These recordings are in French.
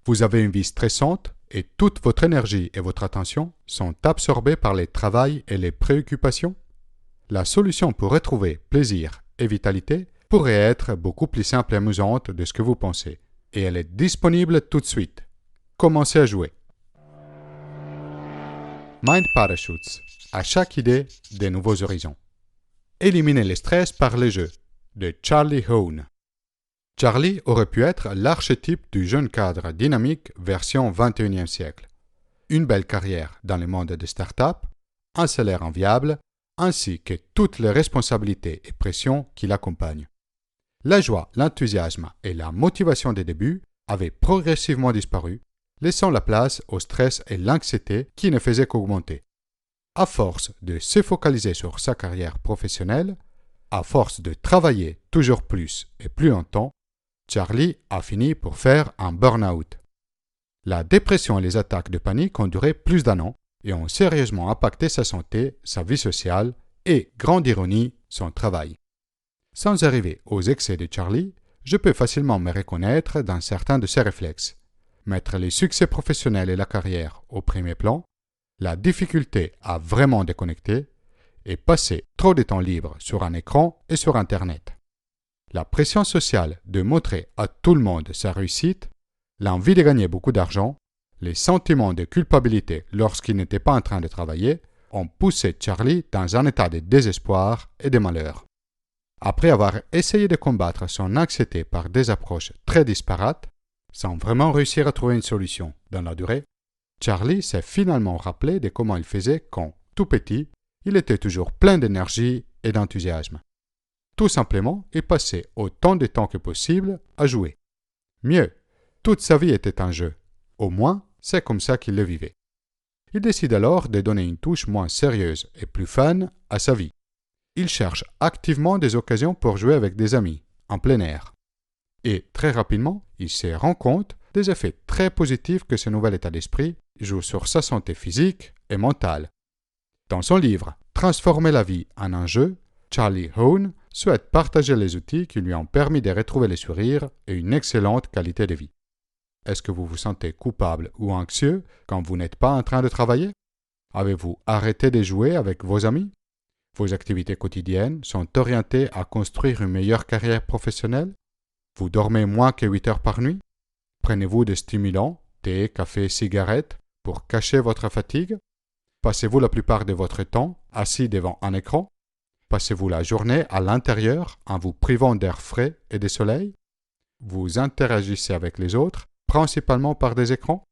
Vous avez une vie stressante et toute votre énergie et votre attention sont absorbées par les travails et les préoccupations? La solution pour retrouver plaisir et vitalité pourrait être beaucoup plus simple et amusante de ce que vous pensez. Et elle est disponible tout de suite. Commencez à jouer. Mind Parachutes. À chaque idée, des nouveaux horizons. Éliminez le stress par les jeux. De Charlie Hohn. Charlie aurait pu être l'archétype du jeune cadre dynamique version 21e siècle. Une belle carrière dans le monde des startups, un salaire enviable, ainsi que toutes les responsabilités et pressions qui l'accompagnent. La joie, l'enthousiasme et la motivation des débuts avaient progressivement disparu, laissant la place au stress et l'anxiété qui ne faisaient qu'augmenter. À force de se focaliser sur sa carrière professionnelle, à force de travailler toujours plus et plus longtemps, Charlie a fini pour faire un burn-out. La dépression et les attaques de panique ont duré plus d'1 an et ont sérieusement impacté sa santé, sa vie sociale et, grande ironie, son travail. Sans arriver aux excès de Charlie, je peux facilement me reconnaître dans certains de ses réflexes. Mettre les succès professionnels et la carrière au premier plan, la difficulté à vraiment déconnecter et passer trop de temps libre sur un écran et sur Internet. La pression sociale de montrer à tout le monde sa réussite, l'envie de gagner beaucoup d'argent, les sentiments de culpabilité lorsqu'il n'était pas en train de travailler ont poussé Charlie dans un état de désespoir et de malheur. Après avoir essayé de combattre son anxiété par des approches très disparates, sans vraiment réussir à trouver une solution dans la durée, Charlie s'est finalement rappelé de comment il faisait quand, tout petit, il était toujours plein d'énergie et d'enthousiasme. Tout simplement, il passait autant de temps que possible à jouer. Mieux, toute sa vie était un jeu. Au moins, c'est comme ça qu'il le vivait. Il décide alors de donner une touche moins sérieuse et plus fun à sa vie. Il cherche activement des occasions pour jouer avec des amis, en plein air. Et très rapidement, il se rend compte des effets très positifs que ce nouvel état d'esprit joue sur sa santé physique et mentale. Dans son livre « Transformer la vie en un jeu », Charlie Hohn souhaite partager les outils qui lui ont permis de retrouver le sourire et une excellente qualité de vie. Est-ce que vous vous sentez coupable ou anxieux quand vous n'êtes pas en train de travailler? Avez-vous arrêté de jouer avec vos amis? Vos activités quotidiennes sont orientées à construire une meilleure carrière professionnelle? Vous dormez moins que 8 heures par nuit? Prenez-vous des stimulants, thé, café, cigarettes, pour cacher votre fatigue? Passez-vous la plupart de votre temps assis devant un écran? Passez-vous la journée à l'intérieur en vous privant d'air frais et de soleil? Vous interagissez avec les autres, principalement par des écrans?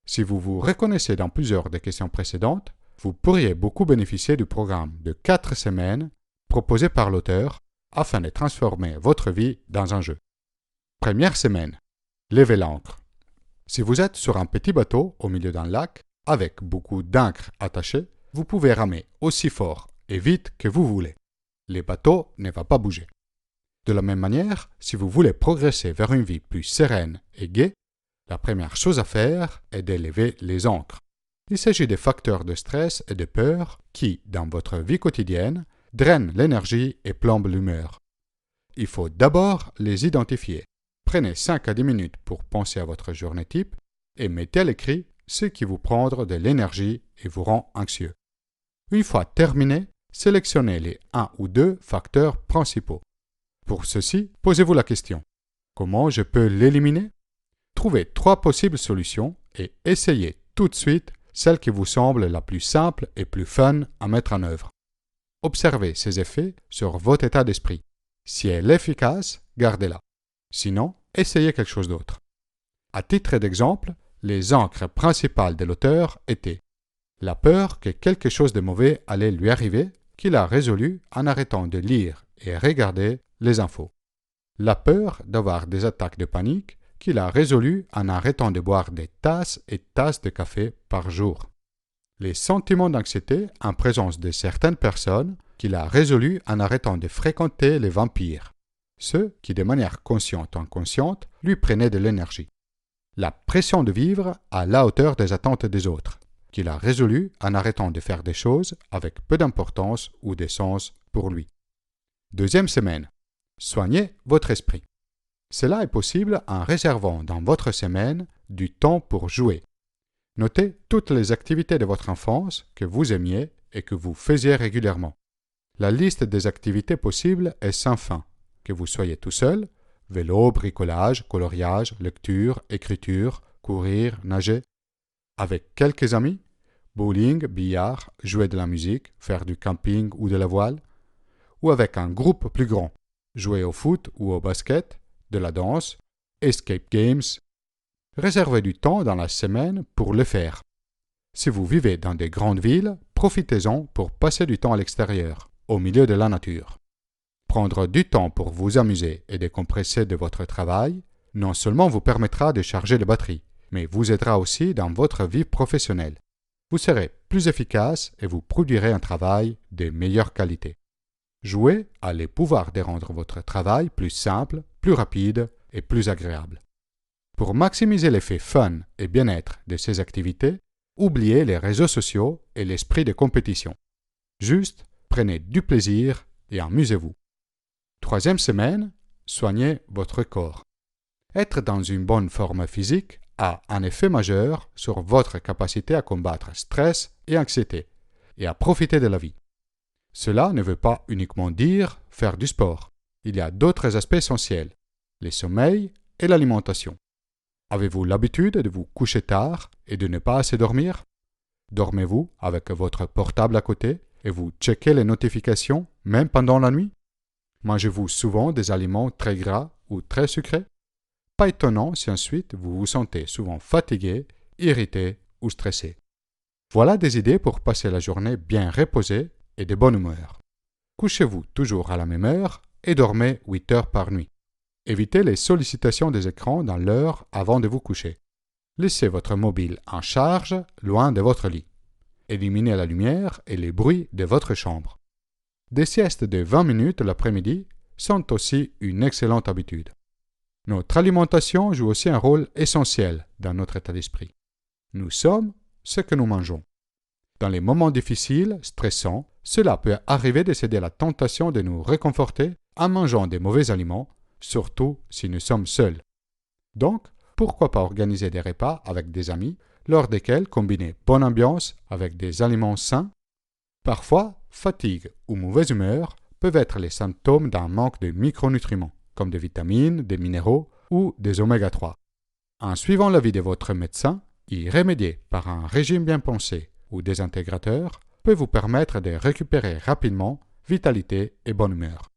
Si vous vous reconnaissez dans plusieurs des questions précédentes, vous pourriez beaucoup bénéficier du programme de 4 semaines proposé par l'auteur afin de transformer votre vie dans un jeu. Première semaine. Levez l'ancre. Si vous êtes sur un petit bateau au milieu d'un lac, avec beaucoup d'ancre attachée, vous pouvez ramer aussi fort et vite que vous voulez. Le bateau ne va pas bouger. De la même manière, si vous voulez progresser vers une vie plus sereine et gaie, la première chose à faire est de lever les ancres. Il s'agit des facteurs de stress et de peur qui, dans votre vie quotidienne, drainent l'énergie et plombent l'humeur. Il faut d'abord les identifier. Prenez 5 à 10 minutes pour penser à votre journée type et mettez à l'écrit ce qui vous prend de l'énergie et vous rend anxieux. Une fois terminé, sélectionnez les 1 ou 2 facteurs principaux. Pour ceci, posez-vous la question: comment je peux l'éliminer? Trouvez 3 possibles solutions et essayez tout de suite celle qui vous semble la plus simple et plus fun à mettre en œuvre. Observez ses effets sur votre état d'esprit. Si elle est efficace, gardez-la. Sinon, essayez quelque chose d'autre. À titre d'exemple, les ancres principales de l'auteur étaient la peur que quelque chose de mauvais allait lui arriver, qu'il a résolu en arrêtant de lire et regarder les infos. La peur d'avoir des attaques de panique, qu'il a résolu en arrêtant de boire des tasses et tasses de café par jour. Les sentiments d'anxiété en présence de certaines personnes, qu'il a résolu en arrêtant de fréquenter les vampires, ceux qui de manière consciente ou inconsciente lui prenaient de l'énergie. La pression de vivre à la hauteur des attentes des autres, qu'il a résolu en arrêtant de faire des choses avec peu d'importance ou de sens pour lui. Deuxième semaine. Soignez votre esprit. Cela est possible en réservant dans votre semaine du temps pour jouer. Notez toutes les activités de votre enfance que vous aimiez et que vous faisiez régulièrement. La liste des activités possibles est sans fin, que vous soyez tout seul, vélo, bricolage, coloriage, lecture, écriture, courir, nager, avec quelques amis, bowling, billard, jouer de la musique, faire du camping ou de la voile, ou avec un groupe plus grand, jouer au foot ou au basket, de la danse, escape games. Réservez du temps dans la semaine pour le faire. Si vous vivez dans des grandes villes, profitez-en pour passer du temps à l'extérieur, au milieu de la nature. Prendre du temps pour vous amuser et décompresser de votre travail, non seulement vous permettra de charger les batteries, mais vous aidera aussi dans votre vie professionnelle. Vous serez plus efficace et vous produirez un travail de meilleure qualité. Jouer a le pouvoir de rendre votre travail plus simple, plus rapide et plus agréable. Pour maximiser l'effet fun et bien-être de ces activités, oubliez les réseaux sociaux et l'esprit de compétition. Juste, prenez du plaisir et amusez-vous. 3e semaine, soignez votre corps. Être dans une bonne forme physique a un effet majeur sur votre capacité à combattre stress et anxiété et à profiter de la vie. Cela ne veut pas uniquement dire faire du sport. Il y a d'autres aspects essentiels, le sommeil et l'alimentation. Avez-vous l'habitude de vous coucher tard et de ne pas assez dormir? Dormez-vous avec votre portable à côté et vous checkez les notifications même pendant la nuit? Mangez-vous souvent des aliments très gras ou très sucrés? Pas étonnant si ensuite vous vous sentez souvent fatigué, irrité ou stressé. Voilà des idées pour passer la journée bien reposée et de bonne humeur. Couchez-vous toujours à la même heure et dormez 8 heures par nuit. Évitez les sollicitations des écrans dans l'heure avant de vous coucher. Laissez votre mobile en charge loin de votre lit. Éliminez la lumière et les bruits de votre chambre. Des siestes de 20 minutes l'après-midi sont aussi une excellente habitude. Notre alimentation joue aussi un rôle essentiel dans notre état d'esprit. Nous sommes ce que nous mangeons. Dans les moments difficiles, stressants, cela peut arriver de céder à la tentation de nous réconforter en mangeant des mauvais aliments, surtout si nous sommes seuls. Donc, pourquoi pas organiser des repas avec des amis, lors desquels combiner bonne ambiance avec des aliments sains? Parfois, fatigue ou mauvaise humeur peuvent être les symptômes d'un manque de micronutriments, comme des vitamines, des minéraux ou des oméga 3. En suivant l'avis de votre médecin, y remédier par un régime bien pensé ou des intégrateurs peut vous permettre de récupérer rapidement vitalité et bonne humeur.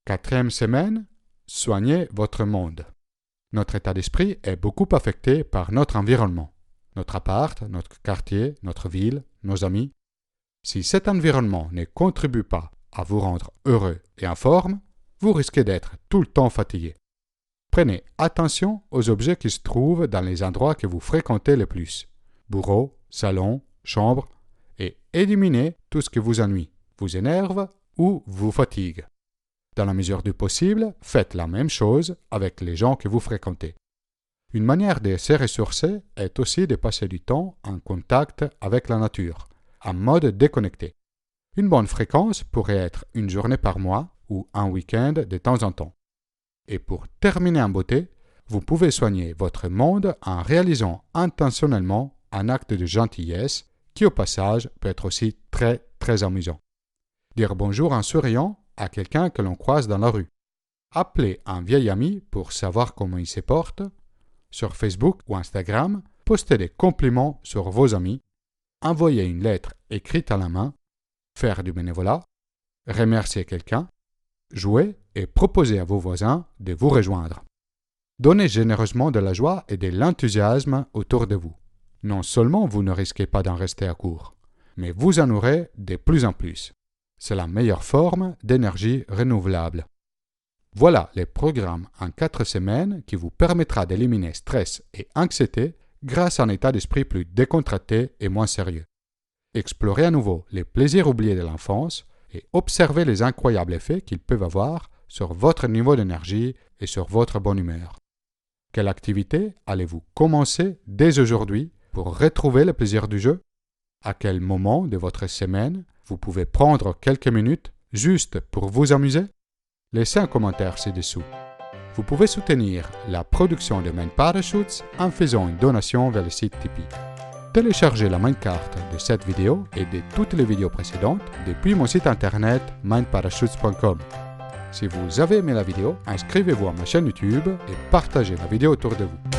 4e semaine, soignez votre monde. Notre état d'esprit est beaucoup affecté par notre environnement, notre appart, notre quartier, notre ville, nos amis. Si cet environnement ne contribue pas à vous rendre heureux et en forme, vous risquez d'être tout le temps fatigué. Prenez attention aux objets qui se trouvent dans les endroits que vous fréquentez le plus, bureau, salon, chambre, et éliminez tout ce qui vous ennuie, vous énerve ou vous fatigue. Dans la mesure du possible, faites la même chose avec les gens que vous fréquentez. Une manière de se ressourcer est aussi de passer du temps en contact avec la nature, en mode déconnecté. Une bonne fréquence pourrait être une journée par mois ou un week-end de temps en temps. Et pour terminer en beauté, vous pouvez soigner votre monde en réalisant intentionnellement un acte de gentillesse qui au passage peut être aussi très très amusant. Dire bonjour en souriant à quelqu'un que l'on croise dans la rue. Appeler un vieil ami pour savoir comment il se porte. Sur Facebook ou Instagram, postez des compliments sur vos amis. Envoyer une lettre écrite à la main. Faire du bénévolat. Remercier quelqu'un. Jouer et proposer à vos voisins de vous rejoindre. Donnez généreusement de la joie et de l'enthousiasme autour de vous. Non seulement vous ne risquez pas d'en rester à court, mais vous en aurez de plus en plus. C'est la meilleure forme d'énergie renouvelable. Voilà les programmes en 4 semaines qui vous permettra d'éliminer stress et anxiété grâce à un état d'esprit plus décontracté et moins sérieux. Explorez à nouveau les plaisirs oubliés de l'enfance et observez les incroyables effets qu'ils peuvent avoir sur votre niveau d'énergie et sur votre bonne humeur. Quelle activité allez-vous commencer dès aujourd'hui pour retrouver le plaisir du jeu? À quel moment de votre semaine vous pouvez prendre quelques minutes juste pour vous amuser? Laissez un commentaire ci-dessous. Vous pouvez soutenir la production de Mind Parachutes en faisant une donation vers le site Tipeee. Téléchargez la Mindcarte de cette vidéo et de toutes les vidéos précédentes depuis mon site internet mindparachutes.com. Si vous avez aimé la vidéo, inscrivez-vous à ma chaîne YouTube et partagez la vidéo autour de vous.